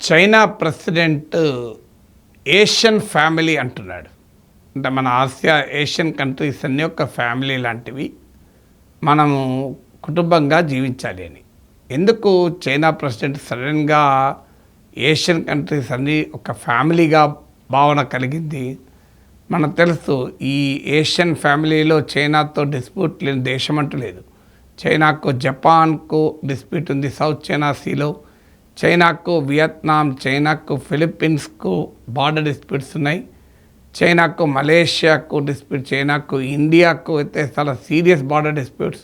China president Asian family అంటున్నాడు. అంటే మన ఆసియా ఏషియన్ కంట్రీస్ అన్నీ ఒక ఫ్యామిలీ లాంటివి, మనము కుటుంబంగా జీవించాలి అని. ఎందుకు చైనా ప్రెసిడెంట్ సడన్గా ఏషియన్ కంట్రీస్ అన్నీ ఒక ఫ్యామిలీగా భావన కలిగింది? మనకు తెలుసు, ఈ ఏషియన్ ఫ్యామిలీలో చైనాతో డిస్ప్యూట్ లేని దేశం అంటూ లేదు. చైనాకు జపాన్కు డిస్ప్యూట్ ఉంది సౌత్ చైనా సీలో, చైనాకు వియత్నాం, చైనాకు ఫిలిప్పీన్స్కు బార్డర్ డిస్ప్యూట్స్ ఉన్నాయి, చైనాకు మలేషియాకు డిస్ప్యూట్, చైనాకు ఇండియాకు అయితే చాలా serious border disputes.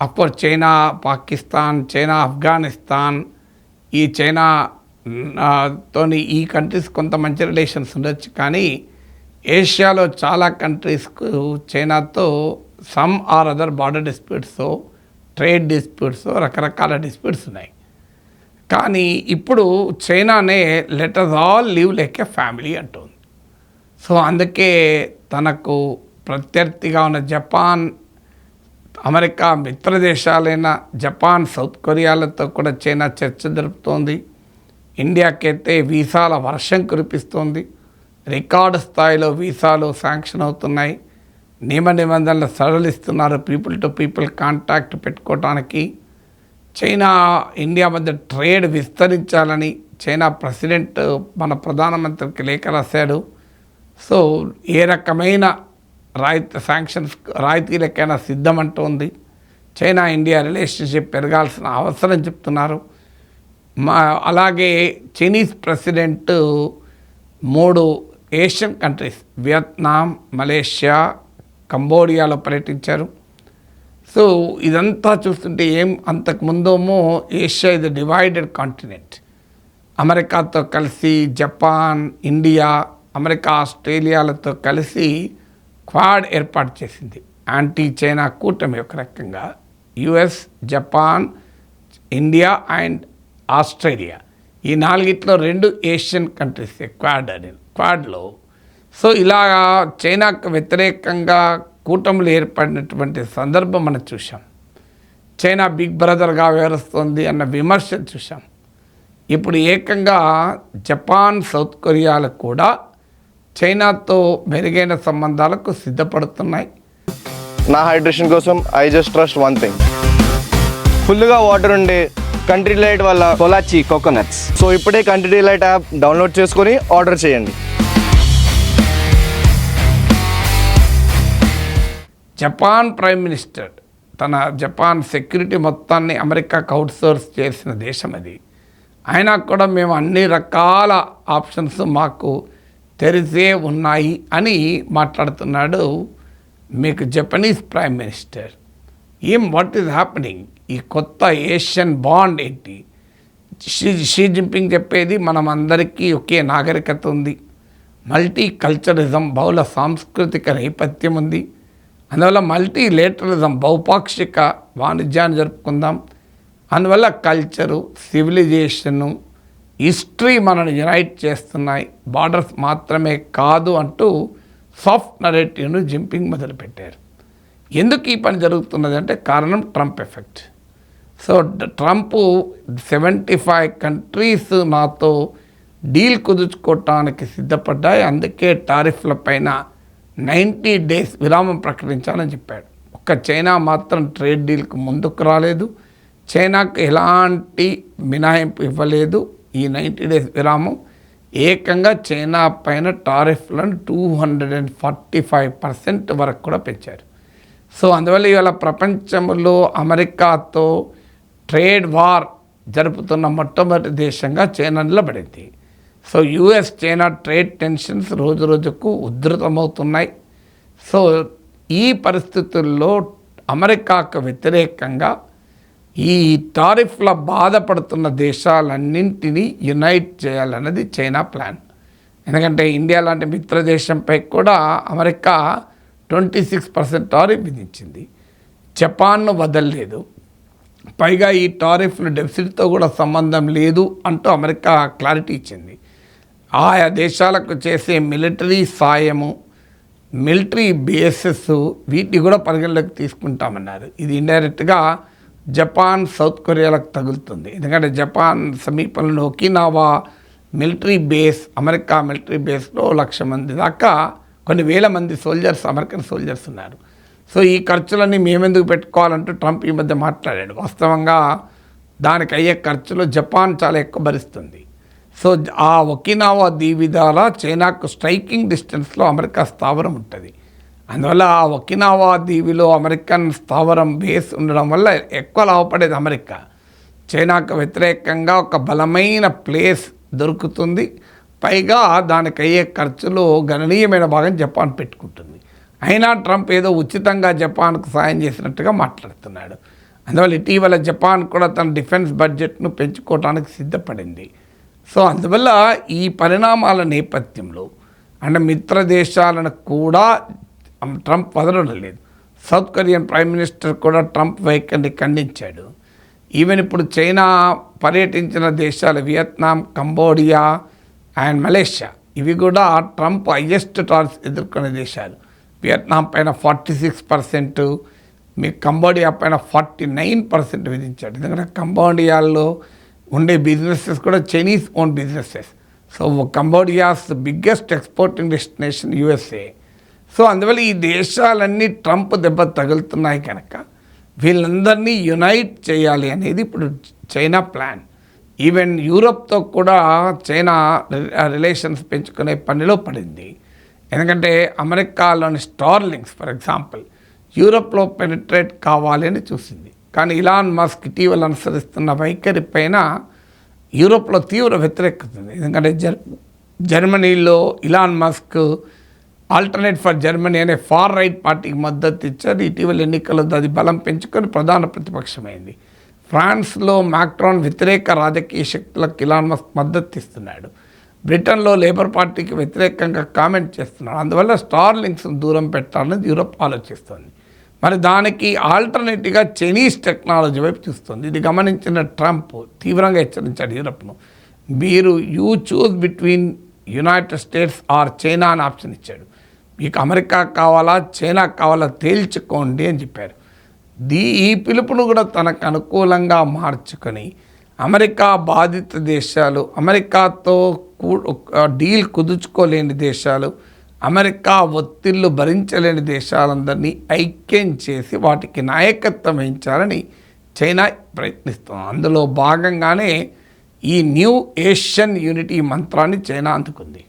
Of course China Pakistan, China Afghanistan, ఈ చైనా తోని ఈ కంట్రీస్ కొంత మంచి రిలేషన్స్ ఉండొచ్చు, కానీ ఏషియాలో చాలా కంట్రీస్కు చైనాతో some or other border disputes, trade disputes, రకరకాల డిస్ప్యూట్స్ ఉన్నాయి. కానీ ఇప్పుడు చైనానే let us all live like a family అంటుంది. సో అందుకే తనకు ప్రత్యర్థిగా ఉన్న జపాన్, అమెరికా మిత్ర దేశాలైన జపాన్, సౌత్ కొరియాలతో కూడా చైనా చర్చ జరుపుతోంది. ఇండియాకైతే వీసాల వర్షం కురిపిస్తోంది. రికార్డు స్థాయిలో వీసాలు శాంక్షన్ అవుతున్నాయి. నియమ నిబంధనలు సడలిస్తున్నారు పీపుల్ టు పీపుల్ కాంటాక్ట్ పెట్టుకోవటానికి. చైనా ఇండియా మధ్య ట్రేడ్ విస్తరించాలని చైనా ప్రెసిడెంట్ మన ప్రధానమంత్రికి లేఖ రాశాడు. సో ఏ రకమైన రాయితీలకైనా సిద్ధమంటోంది. చైనా ఇండియా రిలేషన్షిప్ పెరగాల్సిన అవసరం చెప్తున్నారు. అలాగే Chinese president 3 Asian countries Vietnam, Malaysia, కంబోడియాలో పర్యటించారు. సో ఇదంతా చూస్తుంటే అంతకుముందేమో ఏషియా ఇది డివైడెడ్ కాంటినెంట్. అమెరికాతో కలిసి జపాన్, ఇండియా, అమెరికా, ఆస్ట్రేలియాలతో కలిసి క్వాడ్ ఏర్పాటు చేసింది. యాంటీ చైనా కూటమి ఒక రకంగా US, Japan, India and Australia, ఈ 4 2 ఏషియన్ కంట్రీస్ క్వాడ్లో. సో ఇలా చైనాకు వ్యతిరేకంగా కూటములు ఏర్పడినటువంటి సందర్భం మనం చూసాం. చైనా బిగ్ బ్రదర్గా వ్యవహరిస్తుంది అన్న విమర్శ చూసాం. ఇప్పుడు ఏకంగా జపాన్, సౌత్ కొరియాలు కూడా చైనాతో మెరుగైన సంబంధాలకు సిద్ధపడుతున్నాయి. నా హైడ్రేషన్ కోసం I just trust one thing, ఫుల్గా వాటర్ ఉండే కంట్రీ డిలైట్ వల్ల కొలాచి కోకోనట్స్. సో ఇప్పుడే కంట్రీ డిలైట్ యాప్ డౌన్లోడ్ చేసుకొని ఆర్డర్ చేయండి. జపాన్ ప్రైమ్ మినిస్టర్ తన జపాన్ సెక్యూరిటీ మొత్తాన్ని అమెరికాకు అవుట్సోర్స్ చేసిన దేశం అది. అయినా కూడా మేము అన్ని రకాల ఆప్షన్స్ మాకు తెరిసే ఉన్నాయి అని మాట్లాడుతున్నాడు మీకు Japanese prime minister. What is happening? ఈ కొత్త ఏషియన్ బాండ్ ఏంటి? షీ జిన్పింగ్ చెప్పేది మనం అందరికీ ఒకే నాగరికత ఉంది, మల్టీ కల్చరిజం, బహుళ సాంస్కృతిక నేపథ్యం ఉంది, అందువల్ల మల్టీలేటరలిజం, బహుపాక్షిక వాణిజ్యాన్ని జరుపుకుందాం, అందువల్ల కల్చరు, సివిలైజేషను, హిస్టరీ మనల్ని యునైట్ చేస్తున్నాయి, బార్డర్స్ మాత్రమే కాదు అంటూ సాఫ్ట్ నరేటివ్ను జిన్పింగ్ మొదలుపెట్టారు. ఎందుకు ఈ పని జరుగుతున్నది అంటే కారణం Trump effect. So Trump 75 countries నాతో డీల్ కుదుర్చుకోవటానికి సిద్ధపడ్డాయి, అందుకే టారిఫ్ల పైన 90 days విరామం ప్రకటించాలని చెప్పాడు. ఒక్క చైనా మాత్రం ట్రేడ్ డీల్కు ముందుకు రాలేదు, చైనాకు ఎలాంటి మినహాయింపు ఇవ్వలేదు. ఈ 90 days విరామం ఏకంగా చైనా పైన టారిఫ్లను 245% వరకు కూడా పెంచారు. సో అందువల్ల ఇవాళ ప్రపంచంలో అమెరికాతో ట్రేడ్ వార్ జరుపుతున్న మొట్టమొదటి దేశంగా చైనా నిలబడింది. So US China trade tensions రోజు రోజుకు ఉధృతమవుతున్నాయి. సో ఈ పరిస్థితుల్లో అమెరికాకు వ్యతిరేకంగా ఈ టారిఫ్ల బాధపడుతున్న దేశాలన్నింటినీ యునైట్ చేయాలన్నది చైనా ప్లాన్. ఎందుకంటే ఇండియా లాంటి మిత్ర దేశంపై కూడా అమెరికా 26% టారిఫ్ విధించింది, జపాన్ను వదలలేదు. పైగా ఈ టారిఫ్లు డెఫిసిట్తో కూడా సంబంధం లేదు అంటూ అమెరికా క్లారిటీ ఇచ్చింది. ఆయా దేశాలకు చేసే మిలిటరీ సాయము, మిలిటరీ బేసెస్, వీటిని కూడా పరిగణలోకి తీసుకుంటామన్నారు. ఇది ఇండైరెక్ట్గా జపాన్ సౌత్ కొరియాలకు తగులుతుంది. ఎందుకంటే జపాన్ సమీపంలో Okinawa military base, America military బేస్లో 1,00,000 మంది దాకా, కొన్ని వేల మంది సోల్జర్స్, అమెరికన్ సోల్జర్స్ ఉన్నారు. సో ఈ ఖర్చులన్నీ మేమెందుకు పెట్టుకోవాలంటూ ట్రంప్ ఈ మధ్య మాట్లాడాడు. వాస్తవంగా దానికి అయ్యే ఖర్చులు జపాన్ చాలా ఎక్కువ భరిస్తుంది. సో ఆ ఒకినావా దీవి ద్వారా చైనాకు స్ట్రైకింగ్ డిస్టెన్స్లో అమెరికా స్థావరం ఉంటుంది. అందువల్ల ఆ ఒకినావా దీవిలో అమెరికన్ స్థావరం బేస్ ఉండడం వల్ల ఎక్కువ లాభపడేది అమెరికా. చైనాకు వ్యతిరేకంగా ఒక బలమైన ప్లేస్ దొరుకుతుంది. పైగా దానికి అయ్యే ఖర్చులో గణనీయమైన భాగం జపాన్ పెట్టుకుంటుంది. అయినా ట్రంప్ ఏదో ఉచితంగా జపాన్కు సాయం చేసినట్టుగా మాట్లాడుతున్నాడు. అందువల్ల ఇటీవల జపాన్ కూడా తన డిఫెన్స్ బడ్జెట్ను పెంచుకోవడానికి సిద్ధపడింది. సో అందువల్ల ఈ పరిణామాల నేపథ్యంలో అంటే మిత్ర దేశాలను కూడా ట్రంప్ వదలడం లేదు. సౌత్ కొరియన్ ప్రైమ్ మినిస్టర్ కూడా ట్రంప్ వైఖరిని ఖండించాడు. ఈవెన్ ఇప్పుడు చైనా పర్యటించిన దేశాలు వియత్నాం, కంబోడియా అండ్ మలేషియా, ఇవి కూడా ట్రంప్ హైయెస్ట్ టారిఫ్స్ ఎదుర్కొనే దేశాలు. వియత్నాం పైన 46%, మీ కంబోడియా పైన 49% విధించాడు. ఎందుకంటే కంబోడియాలో ఉండే బిజినెసెస్ కూడా Chinese own businesses. So Cambodia's biggest exporting destination USA. So అందువల్ల ఈ దేశాలన్నీ ట్రంప్ దెబ్బ తగులుతున్నాయి కనుక వీళ్ళందరినీ యునైట్ చేయాలి అనేది ఇప్పుడు చైనా ప్లాన్. ఈవెన్ యూరోప్తో కూడా చైనా రిలేషన్స్ పెంచుకునే పనిలో పడింది. ఎందుకంటే అమెరికాలోని స్టార్లింక్స్ ఫర్ ఎగ్జాంపుల్ యూరోప్లో పెనిట్రేట్ కావాలి అని చూసింది. కానీ ఇలాన్ మస్క్ ఇటీవల అనుసరిస్తున్న వైఖరి పైన యూరోప్లో తీవ్ర వ్యతిరేకత ఉంది. ఎందుకంటే జర్మనీలో Elon Musk alternate for Germany అనే ఫార్ రైట్ పార్టీకి మద్దతు ఇచ్చారు. ఇటీవల ఎన్నికల్లో అది బలం పెంచుకొని ప్రధాన ప్రతిపక్షమైంది. ఫ్రాన్స్లో మాక్రాన్ వ్యతిరేక రాజకీయ శక్తులకు ఇలాన్ మస్క్ మద్దతు ఇస్తున్నాడు. బ్రిటన్లో లేబర్ పార్టీకి వ్యతిరేకంగా కామెంట్ చేస్తున్నాడు. అందువల్ల స్టార్లింక్స్ను దూరం పెట్టాలని యూరోప్ ఆలోచిస్తుంది. మరి దానికి ఆల్టర్నేటివ్గా చైనీస్ టెక్నాలజీ వైపు చూస్తుంది. ఇది గమనించిన ట్రంప్ తీవ్రంగా హెచ్చరించాడు యూరోప్ను. మీరు you choose between United states are China అని ఆప్షన్ ఇచ్చాడు. మీకు అమెరికా కావాలా చైనా కావాలా తేల్చుకోండి అని చెప్పారు. ఈ పిలుపును కూడా తనకు అనుకూలంగా మార్చుకొని అమెరికా బాధిత దేశాలు, అమెరికాతో డీల్ కుదుర్చుకోలేని దేశాలు, అమెరికా ఒత్తిళ్లు భరించలేని దేశాలందరినీ ఐక్యం చేసి వాటికి నాయకత్వం వహించాలని చైనా ప్రయత్నిస్తుంది. అందులో భాగంగానే ఈ న్యూ ఏషియన్ యూనిటీ మంత్రాన్ని చైనా అందుకుంది.